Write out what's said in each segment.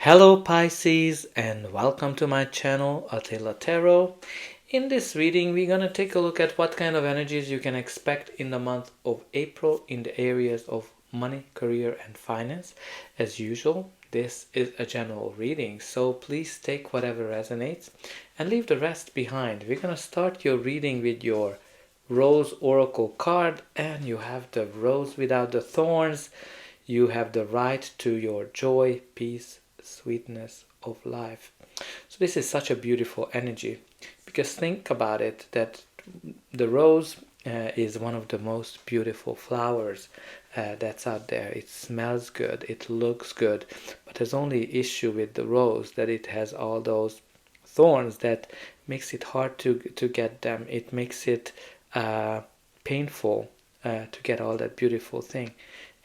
Hello Pisces, and welcome to my channel Attila Tarot. In this reading we're going to take a look at what kind of energies you can expect in the month of April in the areas of money, career and finance. As usual, this is a general reading, so please take whatever resonates and leave the rest behind. We're going to start your reading with your Rose Oracle card, and you have the rose without the thorns. You have the right to your joy, peace, sweetness of life. So this is such a beautiful energy, because think about it, that the rose is one of the most beautiful flowers that's out there. It smells good, it looks good, but there's only issue with the rose that it has all those thorns that makes it hard to get them. It makes it painful to get all that beautiful thing.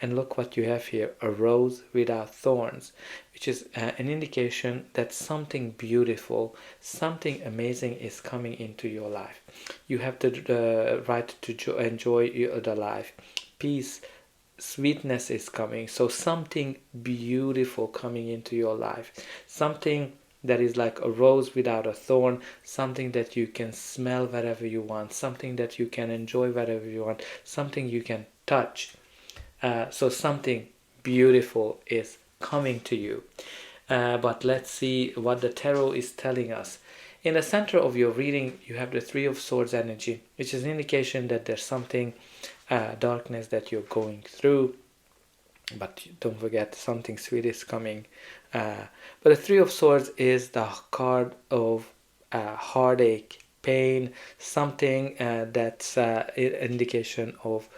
And look what you have here, a rose without thorns, which is an indication that something beautiful, something amazing is coming into your life. You have the right to enjoy the life. Peace, sweetness is coming. So something beautiful coming into your life. Something that is like a rose without a thorn, something that you can smell wherever you want, something that you can enjoy wherever you want, something you can touch. So something beautiful is coming to you. But let's see what the tarot is telling us. In the center of your reading, you have the Three of Swords energy, which is an indication that there's something, darkness that you're going through. But don't forget, something sweet is coming. But the Three of Swords is the card of heartache, pain, something that's an indication of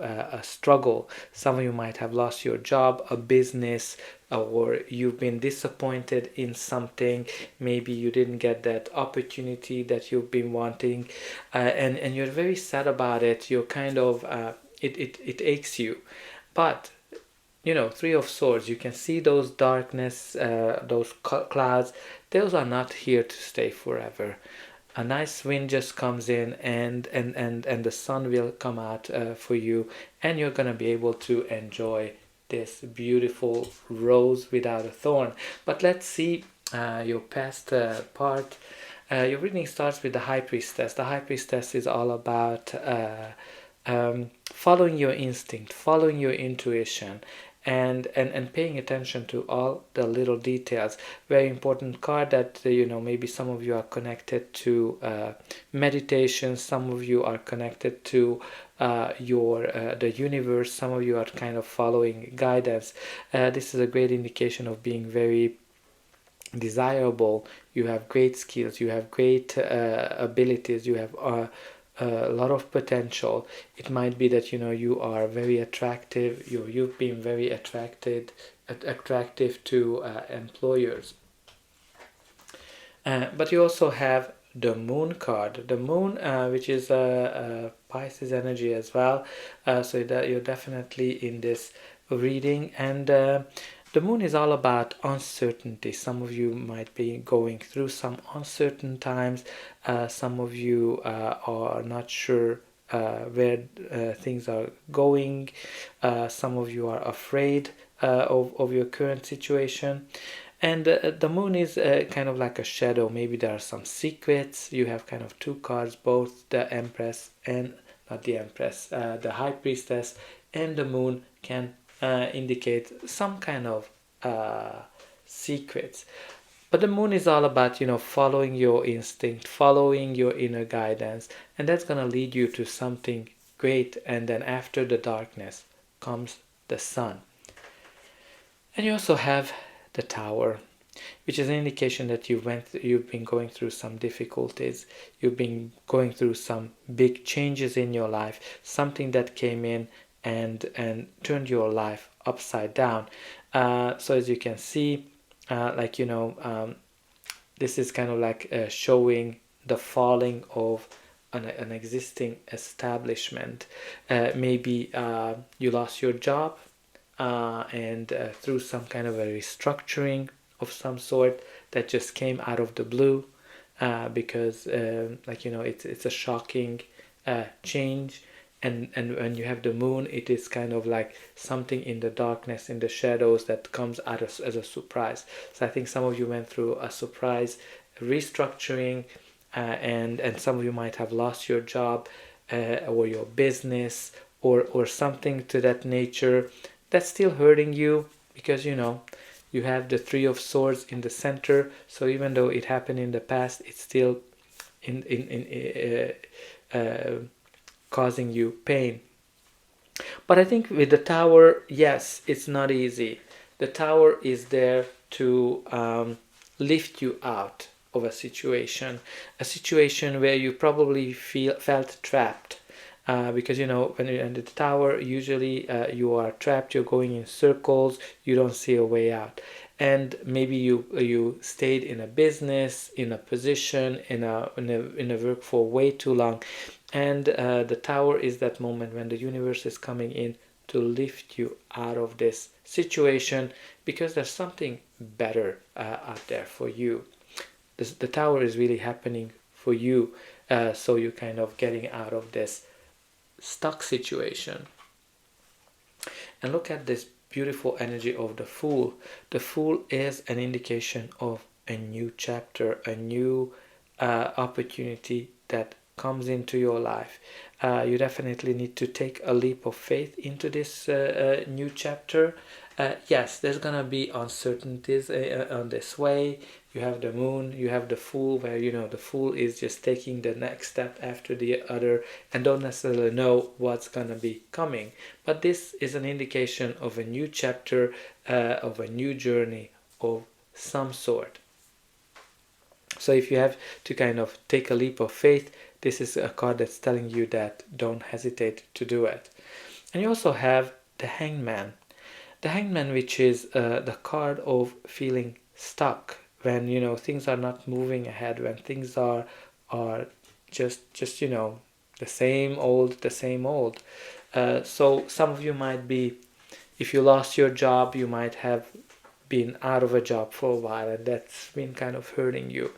a struggle. Some of you might have lost your job, a business, or you've been disappointed in something. Maybe you didn't get that opportunity that you've been wanting, and you're very sad about it. You're kind of it aches you, but you know, Three of Swords, you can see those darkness, those clouds. Those are not here to stay forever. A nice wind just comes in, and the sun will come out for you, and you're gonna be able to enjoy this beautiful rose without a thorn. But let's see your past part. Your reading starts with the High Priestess. The High Priestess is all about following your instinct, following your intuition, and paying attention to all the little details. Very important card that maybe some of you are connected to meditation, some of you are connected to the universe, some of you are kind of following guidance. This is a great indication of being very desirable. You have great skills, you have great abilities, you have a lot of potential. It might be that you are very attractive. You've been very attractive to employers. But you also have the Moon card. The Moon, which is a Pisces energy as well. So that you're definitely in this reading, and the Moon is all about uncertainty. Some of you might be going through some uncertain times. Some of you are not sure where things are going. Some of you are afraid of your current situation. And the Moon is kind of like a shadow. Maybe there are some secrets. You have kind of two cards, both the Empress and not the Empress, the High Priestess and the Moon can indicate some kind of secrets. But the Moon is all about following your instinct, following your inner guidance, and that's going to lead you to something great. And then after the darkness comes the sun. And you also have the Tower, which is an indication that you've been going through some difficulties. You've been going through some big changes in your life, something that came in and turned your life upside down. So as you can see, this is kind of like showing the falling of an existing establishment. Maybe you lost your job, and through some kind of a restructuring of some sort that just came out of the blue, because it's a shocking change, and when you have the moon, it is kind of like something in the darkness, in the shadows, that comes out as a surprise. So I think some of you went through a surprise restructuring, and some of you might have lost your job, or your business, or something to that nature that's still hurting you, because you have the Three of Swords in the center. So even though it happened in the past, it's still causing you pain. But I think with the Tower, yes, it's not easy. The Tower is there to lift you out of a situation where you probably felt trapped. Because when you're in the Tower, usually you are trapped, you're going in circles, you don't see a way out. And maybe you stayed in a business, in a position, in a work for way too long. And the Tower is that moment when the universe is coming in to lift you out of this situation, because there's something better out there for you. The Tower is really happening for you, so you're kind of getting out of this stuck situation. And look at this beautiful energy of the Fool. The Fool is an indication of a new chapter, a new opportunity that comes into your life. You definitely need to take a leap of faith into this new chapter. Yes, there's gonna be uncertainties on this way. You have the Moon, you have the Fool, where the Fool is just taking the next step after the other and don't necessarily know what's gonna be coming. But this is an indication of a new chapter, of a new journey of some sort. So if you have to kind of take a leap of faith, this is a card that's telling you that don't hesitate to do it. And you also have the Hangman. The Hangman, which is the card of feeling stuck, when things are not moving ahead, when things are just the same old. So some of you might be, if you lost your job, you might have been out of a job for a while, and that's been kind of hurting you.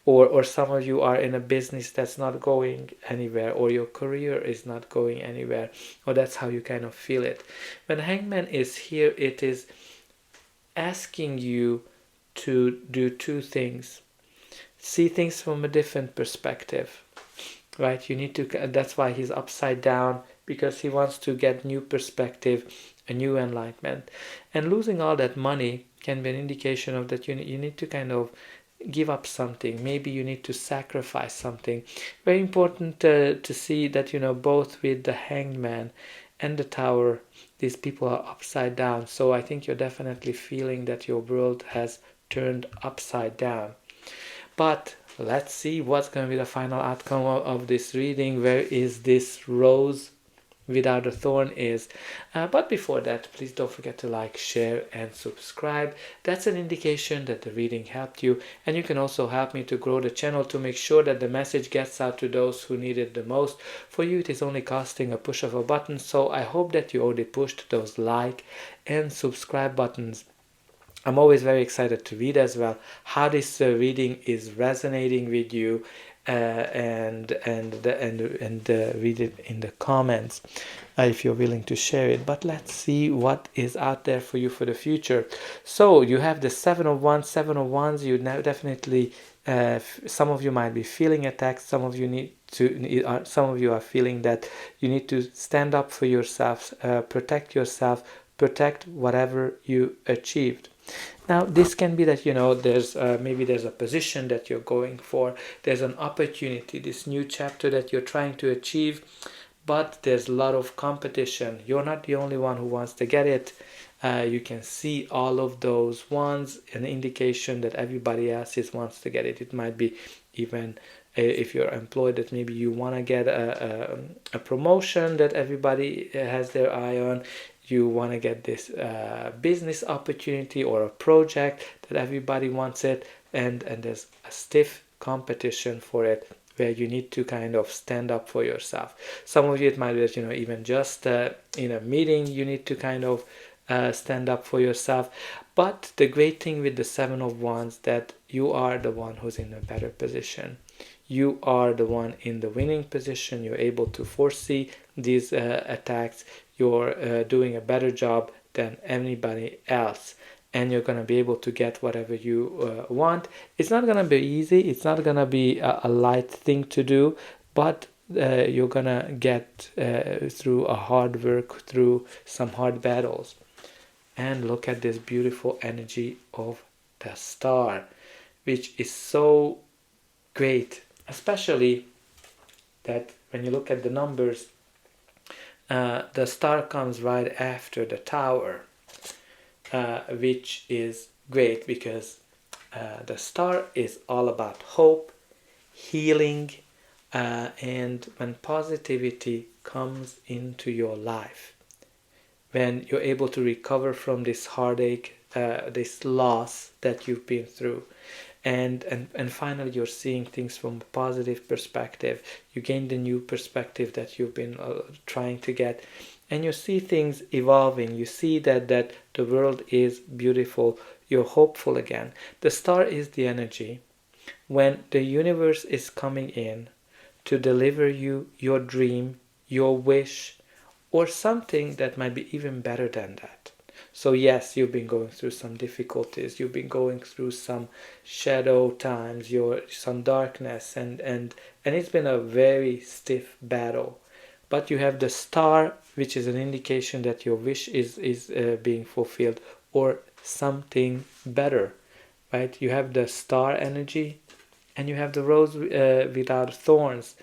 Or some of you are in a business that's not going anywhere, or your career is not going anywhere, or that's how you kind of feel it. When Hangman is here, it is asking you to do two things. See things from a different perspective, right? You need to, that's why he's upside down, because he wants to get new perspective, a new enlightenment. And losing all that money can be an indication of that you need to kind of give up something. Maybe you need to sacrifice something. Very important to see that both with the Hangman and the Tower, these people are upside down. So I think you're definitely feeling that your world has turned upside down. But let's see what's going to be the final outcome of this reading. Where is this rose without a thorn is. But before that, please don't forget to like, share and subscribe. That's an indication that the reading helped you, and you can also help me to grow the channel to make sure that the message gets out to those who need it the most. For you, it is only costing a push of a button, so I hope that you already pushed those like and subscribe buttons. I'm always very excited to read as well how this reading is resonating with you, and read it in the comments if you're willing to share it. But let's see what is out there for you for the future. So you have the Seven of Wands. You now definitely, some of you might be feeling attacked. Some of you some of you are feeling that you need to stand up for yourself, protect yourself, protect whatever you achieved. Now this can be that there's maybe there's a position that you're going for, there's an opportunity, this new chapter that you're trying to achieve, but there's a lot of competition. You're not the only one who wants to get it. You can see all of those ones, an indication that everybody else wants to get it. It might be even if you're employed, that maybe you want to get a promotion that everybody has their eye on. You want to get this business opportunity or a project that everybody wants it, and there's a stiff competition for it, where you need to kind of stand up for yourself. Some of you, it might be that even just in a meeting you need to kind of stand up for yourself. But the great thing with the Seven of Wands, that you are the one who's in a better position. You are the one in the winning position. You're able to foresee these attacks. You're doing a better job than anybody else, and you're going to be able to get whatever you want. It's not going to be easy. It's not going to be a light thing to do, but you're going to get through a hard work, through some hard battles. And look at this beautiful energy of the star, which is so great, especially that when you look at the numbers, the star comes right after the tower, which is great because the star is all about hope, healing, and when positivity comes into your life, when you're able to recover from this heartache, this loss that you've been through, and finally you're seeing things from a positive perspective. You gained a new perspective that you've been trying to get, and you see things evolving. You see that the world is beautiful. You're hopeful again. The star is the energy when the universe is coming in to deliver you your dream, your wish, or something that might be even better than that. So yes, you've been going through some difficulties, you've been going through some shadow times, some darkness, and it's been a very stiff battle. But you have the star, which is an indication that your wish is being fulfilled, or something better, right? You have the star energy, and you have the rose without thorns,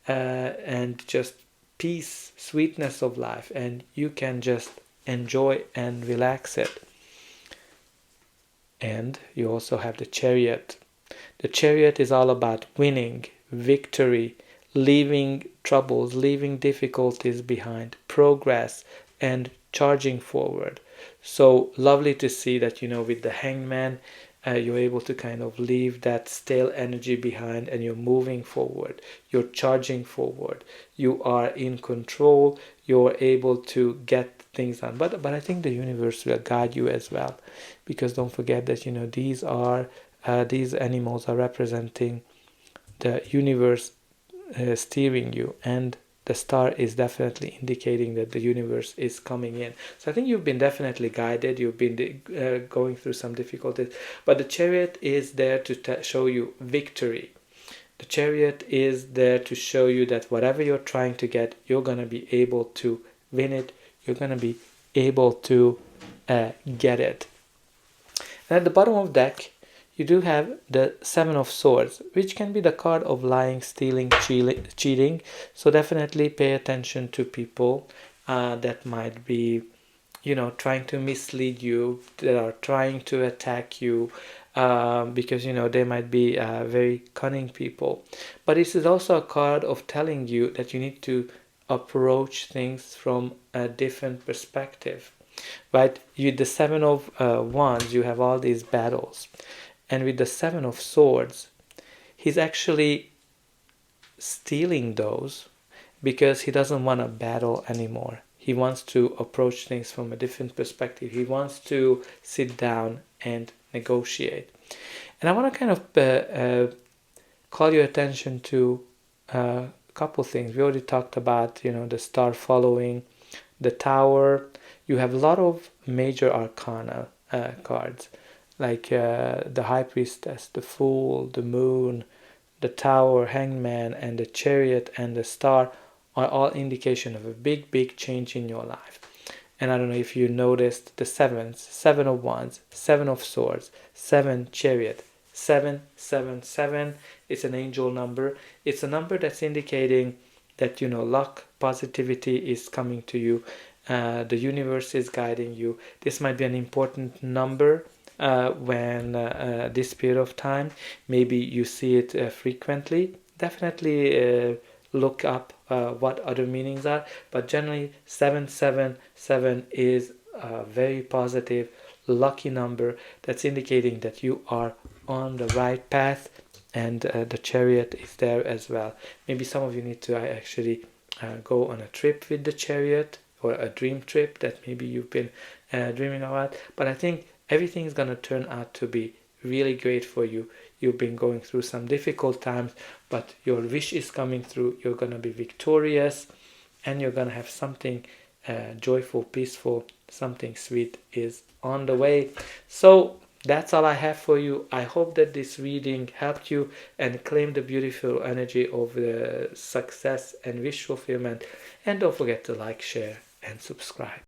and just peace, sweetness of life, and you can just enjoy and relax it. And you also have the Chariot. The Chariot is all about winning, victory, leaving troubles, leaving difficulties behind, progress, and charging forward. So lovely to see that, with the Hangman, you're able to kind of leave that stale energy behind, and you're moving forward. You're charging forward. You are in control. You're able to get things done. But I think the universe will guide you as well, because don't forget that these animals are representing the universe steering you, and the star is definitely indicating that the universe is coming in. So I think you've been definitely guided. You've been going through some difficulties, but the Chariot is there to show you victory. The Chariot is there to show you that whatever you're trying to get, you're going to be able to win it. You're going to be able to get it. And at the bottom of the deck, you do have the Seven of Swords, which can be the card of lying, stealing, cheating. So definitely pay attention to people that might be, trying to mislead you, that are trying to attack you, because, they might be very cunning people. But this is also a card of telling you that you need to approach things from a different perspective, right? With the Seven of Wands, you have all these battles. And with the Seven of Swords, he's actually stealing those because he doesn't want to battle anymore. He wants to approach things from a different perspective. He wants to sit down and negotiate. And I want to kind of call your attention to a couple things. We already talked about, the star following, the tower. You have a lot of major arcana cards, like the High Priestess, the Fool, the Moon, the Tower, Hangman, and the Chariot and the Star are all indication of a big change in your life. And I don't know if you noticed the sevens, Seven of Wands, Seven of Swords, Seven Chariot, 777. It's an angel number. It's a number that's indicating that, luck, positivity is coming to you. The universe is guiding you. This might be an important number when this period of time, maybe you see it frequently. Definitely look up what other meanings are, but generally 777 is a very positive, lucky number that's indicating that you are on the right path, and the Chariot is there as well. Maybe some of you need to actually go on a trip with the Chariot, or a dream trip that maybe you've been dreaming about, but I think everything is going to turn out to be really great for you. You've been going through some difficult times, but your wish is coming through. You're going to be victorious, and you're going to have something joyful, peaceful, something sweet is on the way. So that's all I have for you. I hope that this reading helped you and claim the beautiful energy of the success and wish fulfillment. And don't forget to like, share, and subscribe.